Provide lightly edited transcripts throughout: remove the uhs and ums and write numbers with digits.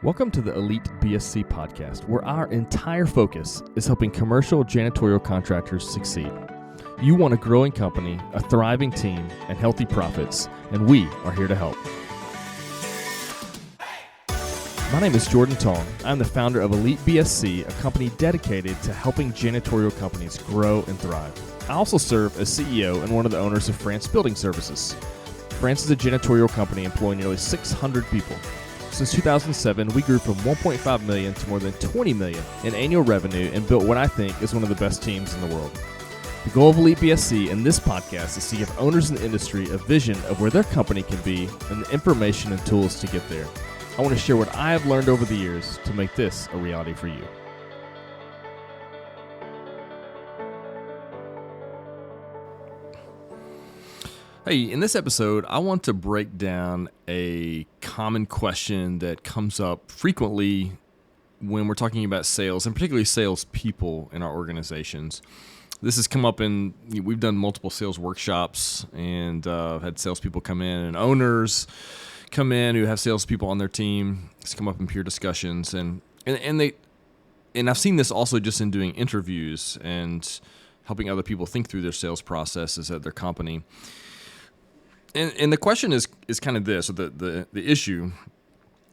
Welcome to the Elite BSC podcast, where our entire focus is helping commercial janitorial contractors succeed. You want a growing company, a thriving team, and healthy profits, and we are here to help. My name is Jordan Tong. I'm the founder of Elite BSC, a company dedicated to helping janitorial companies grow and thrive. I also serve as CEO and one of the owners of France Building Services. France is a janitorial company employing nearly 600 people. Since 2007, we grew from 1.5 million to more than 20 million in annual revenue and built what I think is one of the best teams in the world. The goal of Elite BSC in this podcast is to give owners in the industry a vision of where their company can be and the information and tools to get there. I want to share what I have learned over the years to make this a reality for you. Hey, in this episode, I want to break down a common question that comes up frequently when we're talking about sales, and particularly salespeople in our organizations. This has come up we've done multiple sales workshops, and had salespeople come in and owners come in who have salespeople on their team. It's come up in peer discussions, and I've seen this also just in doing interviews and helping other people think through their sales processes at their company. And the question is kind of this, or the issue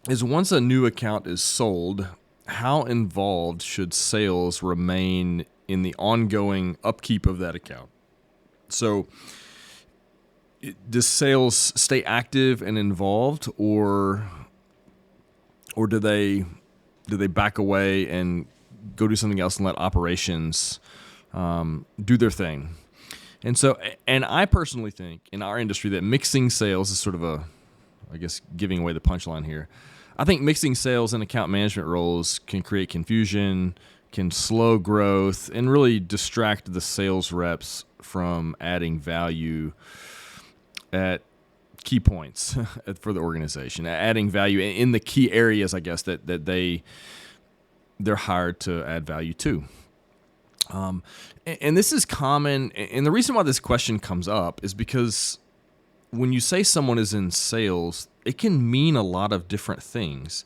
is, once a new account is sold, how involved should sales remain in the ongoing upkeep of that account? So does sales stay active and involved, or do they back away and go do something else and let operations do their thing? And I personally think in our industry that mixing sales is sort of giving away the punchline here. I think mixing sales and account management roles can create confusion, can slow growth, and really distract the sales reps from adding value at key points for the organization, adding value in the key areas, I guess, that they're hired to add value to. And this is common, and the reason why this question comes up is because when you say someone is in sales, it can mean a lot of different things.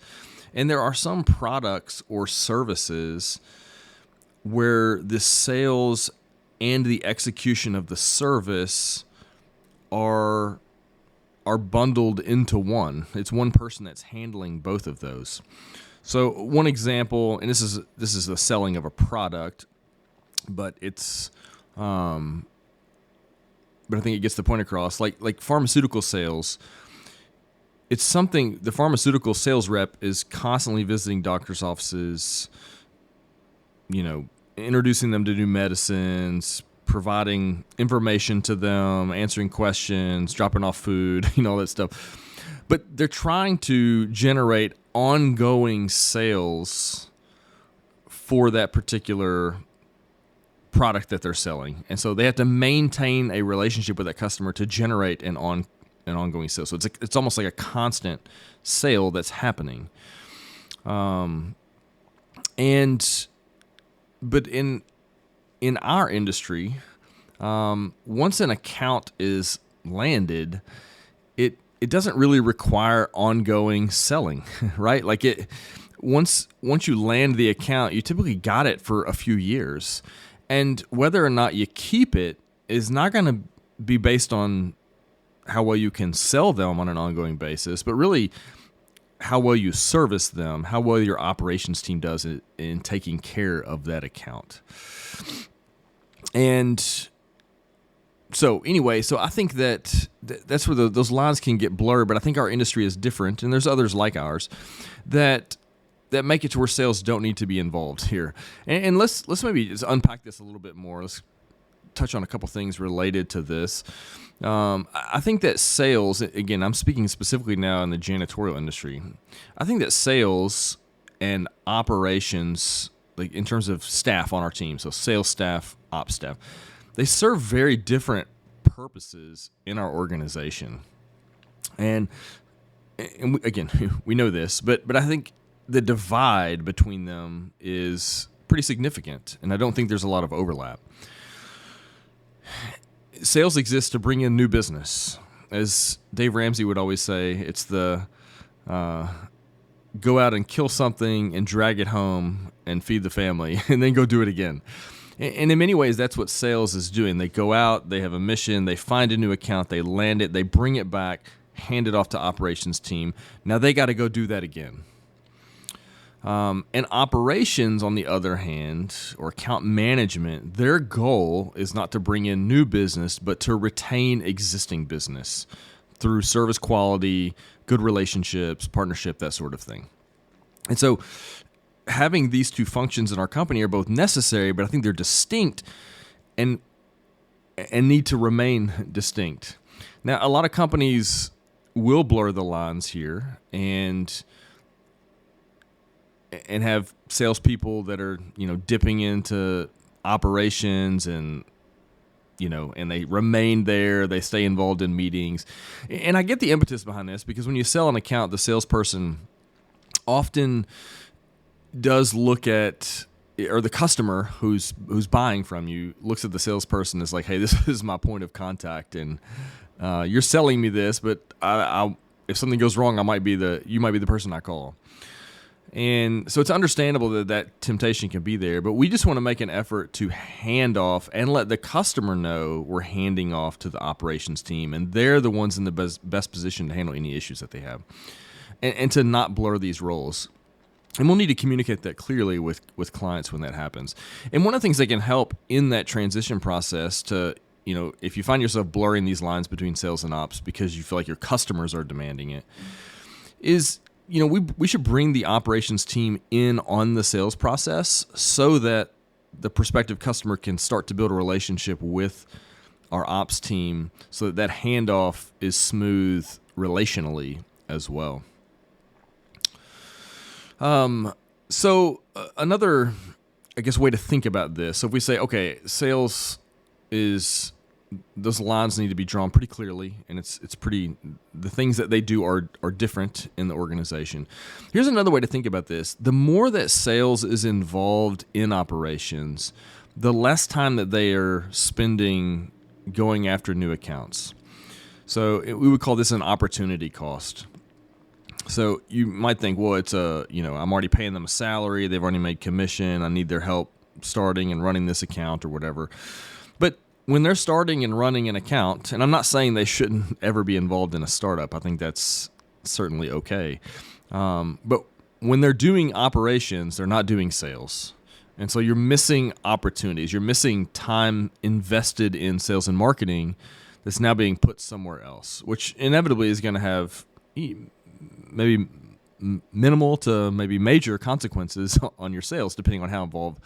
And there are some products or services where the sales and the execution of the service are bundled into one. It's one person that's handling both of those. So one example, and this is the selling of a product, but it's, but I think it gets the point across. Like pharmaceutical sales, it's something the pharmaceutical sales rep is constantly visiting doctors' offices, introducing them to new medicines, providing information to them, answering questions, dropping off food, all that stuff. But they're trying to generate ongoing sales for that particular product that they're selling, and so they have to maintain a relationship with that customer to generate an ongoing sale. So it's almost like a constant sale that's happening. But in our industry, once an account is landed, it doesn't really require ongoing selling, right? Once you land the account, you typically got it for a few years. And whether or not you keep it is not going to be based on how well you can sell them on an ongoing basis, but really how well you service them, how well your operations team does in taking care of that account. And so I think that's where those lines can get blurred, but I think our industry is different, and there's others like ours that make it to where sales don't need to be involved here. And let's maybe just unpack this a little bit more. Let's touch on a couple things related to this. I think that sales, again, I'm speaking specifically now in the janitorial industry. I think that sales and operations, like in terms of staff on our team, so sales staff, ops staff, they serve very different purposes in our organization. And again, we know this, but I think the divide between them is pretty significant, and I don't think there's a lot of overlap. Sales exists to bring in new business. As Dave Ramsey would always say, it's the go out and kill something and drag it home and feed the family and then go do it again. And in many ways, that's what sales is doing. They go out, they have a mission, they find a new account, they land it, they bring it back, hand it off to operations team. Now they got to go do that again. And operations, on the other hand, or account management, their goal is not to bring in new business, but to retain existing business through service quality, good relationships, partnership, that sort of thing. And so having these two functions in our company are both necessary, but I think they're distinct and need to remain distinct. Now, a lot of companies will blur the lines here and have salespeople that are, dipping into operations and they remain there, they stay involved in meetings. And I get the impetus behind this because when you sell an account, the salesperson often does look at, or the customer who's buying from you looks at the salesperson as like, hey, this is my point of contact, and you're selling me this, but I if something goes wrong, you might be the person I call. And so it's understandable that temptation can be there, but we just want to make an effort to hand off and let the customer know we're handing off to the operations team, and they're the ones in the best position to handle any issues that they have, and to not blur these roles. And we'll need to communicate that clearly with clients when that happens. And one of the things that can help in that transition process to, if you find yourself blurring these lines between sales and ops because you feel like your customers are demanding it, is we should bring the operations team in on the sales process so that the prospective customer can start to build a relationship with our ops team so that handoff is smooth relationally as well. So another, way to think about this. So if we say, okay, sales is, those lines need to be drawn pretty clearly, and it's pretty, the things that they do are different in the organization. Here's another way to think about this. The more that sales is involved in operations, the less time that they are spending going after new accounts. So we would call this an opportunity cost. So you might think, well, it's I'm already paying them a salary, they've already made commission, I need their help starting and running this account or whatever. But when they're starting and running an account, and I'm not saying they shouldn't ever be involved in a startup, I think that's certainly okay. But when they're doing operations, they're not doing sales. And so you're missing opportunities. You're missing time invested in sales and marketing that's now being put somewhere else, which inevitably is going to have maybe minimal to maybe major consequences on your sales, depending on how involved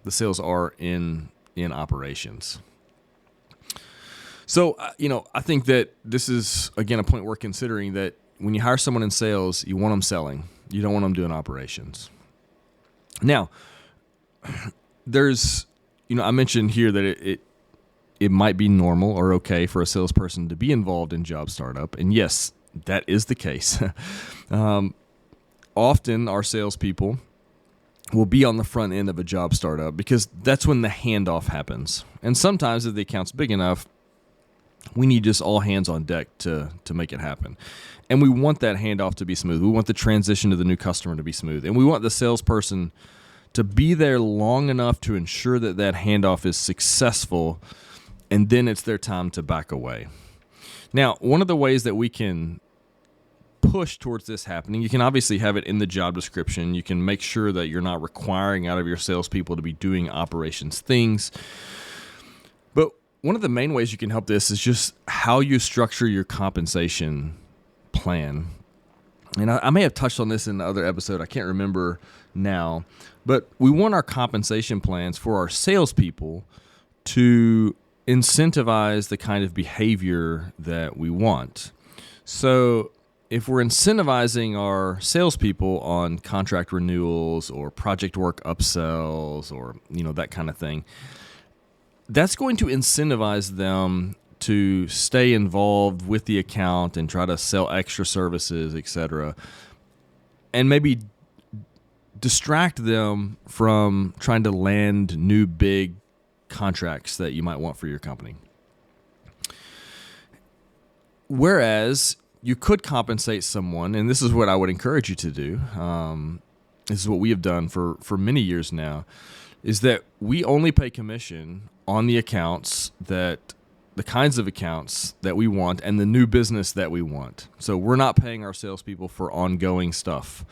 the sales are in operations. So, I think that this is, again, a point worth considering, that when you hire someone in sales, you want them selling. You don't want them doing operations. Now, there's, I mentioned here that it might be normal or okay for a salesperson to be involved in job startup. And yes, that is the case. Often our salespeople will be on the front end of a job startup because that's when the handoff happens. And sometimes if the account's big enough, we need just all hands on deck to make it happen. And we want that handoff to be smooth. We want the transition to the new customer to be smooth. And we want the salesperson to be there long enough to ensure that handoff is successful, and then it's their time to back away. Now, one of the ways that we can push towards this happening, you can obviously have it in the job description. You can make sure that you're not requiring out of your salespeople to be doing operations things. But one of the main ways you can help this is just how you structure your compensation plan. And I may have touched on this in the other episode. I can't remember now. But we want our compensation plans for our salespeople to incentivize the kind of behavior that we want. So if we're incentivizing our salespeople on contract renewals or project work upsells or, that kind of thing, that's going to incentivize them to stay involved with the account and try to sell extra services, etc., and maybe distract them from trying to land new big contracts that you might want for your company. Whereas you could compensate someone, and this is what I would encourage you to do. This is what we have done for many years now, is that we only pay commission on the kinds of accounts that we want and the new business that we want. So we're not paying our salespeople for ongoing stuff,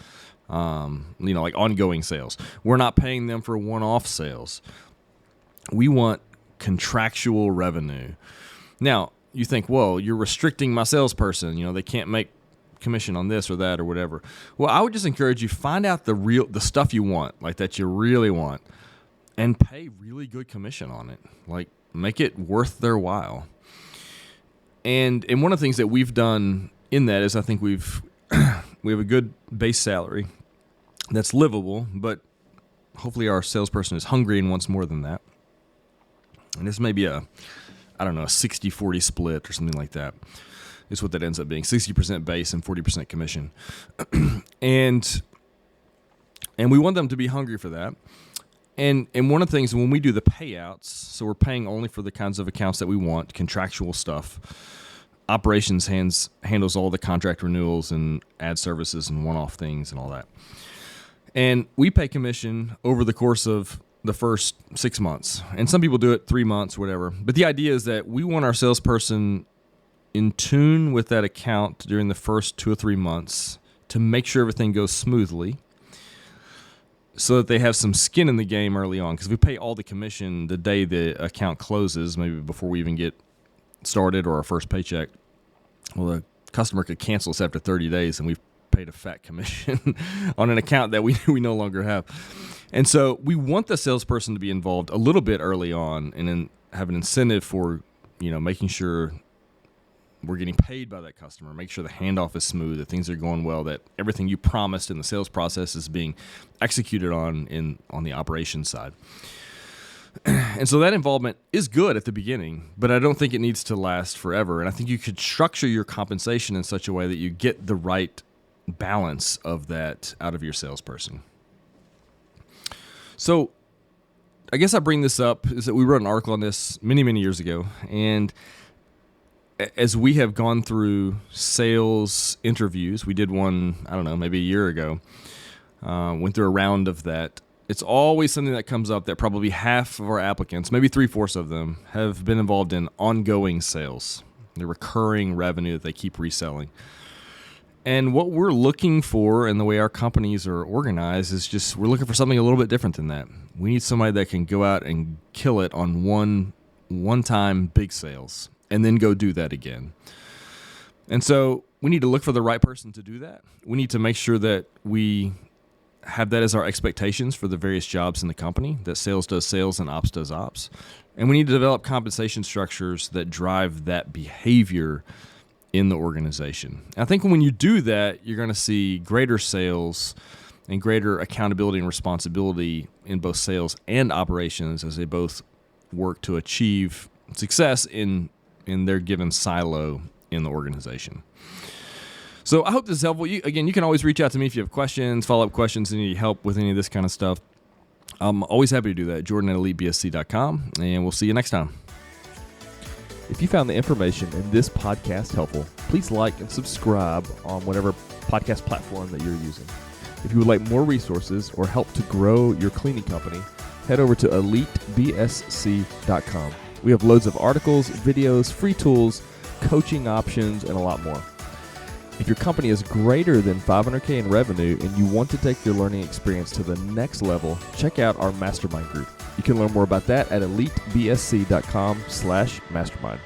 like ongoing sales. We're not paying them for one-off sales. We want contractual revenue. Now, you think, well, you're restricting my salesperson. They can't make commission on this or that or whatever. Well, I would just encourage you, find out the stuff you want, like that you really want, and pay really good commission on it. Like, make it worth their while. And one of the things that we've done in that is I think we have a good base salary that's livable, but hopefully our salesperson is hungry and wants more than that. And this may be a 60-40 split or something like that is what that ends up being. 60% base and 40% commission. and we want them to be hungry for that. And one of the things when we do the payouts, so we're paying only for the kinds of accounts that we want, contractual stuff. Operations handles all the contract renewals and ad services and one-off things and all that. And we pay commission over the course of the first 6 months. And some people do it 3 months, whatever. But the idea is that we want our salesperson in tune with that account during the first 2 or 3 months to make sure everything goes smoothly so that they have some skin in the game early on. Because we pay all the commission the day the account closes, maybe before we even get started or our first paycheck. Well, the customer could cancel us after 30 days and we've paid a fat commission on an account that we no longer have. And so we want the salesperson to be involved a little bit early on and then have an incentive for, making sure we're getting paid by that customer, make sure the handoff is smooth, that things are going well, that everything you promised in the sales process is being executed on the operations side. And so that involvement is good at the beginning, but I don't think it needs to last forever. And I think you could structure your compensation in such a way that you get the right balance of that out of your salesperson. So I guess I bring this up is that we wrote an article on this many, many years ago. And as we have gone through sales interviews, we did one, maybe a year ago, went through a round of that. It's always something that comes up that probably half of our applicants, maybe 3/4 of them, have been involved in ongoing sales, the recurring revenue that they keep reselling. And what we're looking for and the way our companies are organized is just we're looking for something a little bit different than that. We need somebody that can go out and kill it on one-time big sales and then go do that again. And so we need to look for the right person to do that. We need to make sure that we have that as our expectations for the various jobs in the company, that sales does sales and ops does ops. And we need to develop compensation structures that drive that behavior in the organization. I think when you do that, you're going to see greater sales and greater accountability and responsibility in both sales and operations as they both work to achieve success in their given silo in the organization. So I hope this is helpful. You can always reach out to me if you have questions, follow-up questions, and need help with any of this kind of stuff. I'm always happy to do that. Jordan@elitebsc.com, and we'll see you next time. If you found the information in this podcast helpful, please like and subscribe on whatever podcast platform that you're using. If you would like more resources or help to grow your cleaning company, head over to elitebsc.com. We have loads of articles, videos, free tools, coaching options, and a lot more. If your company is greater than $500K in revenue and you want to take your learning experience to the next level, check out our mastermind group. You can learn more about that at elitebsc.com/mastermind.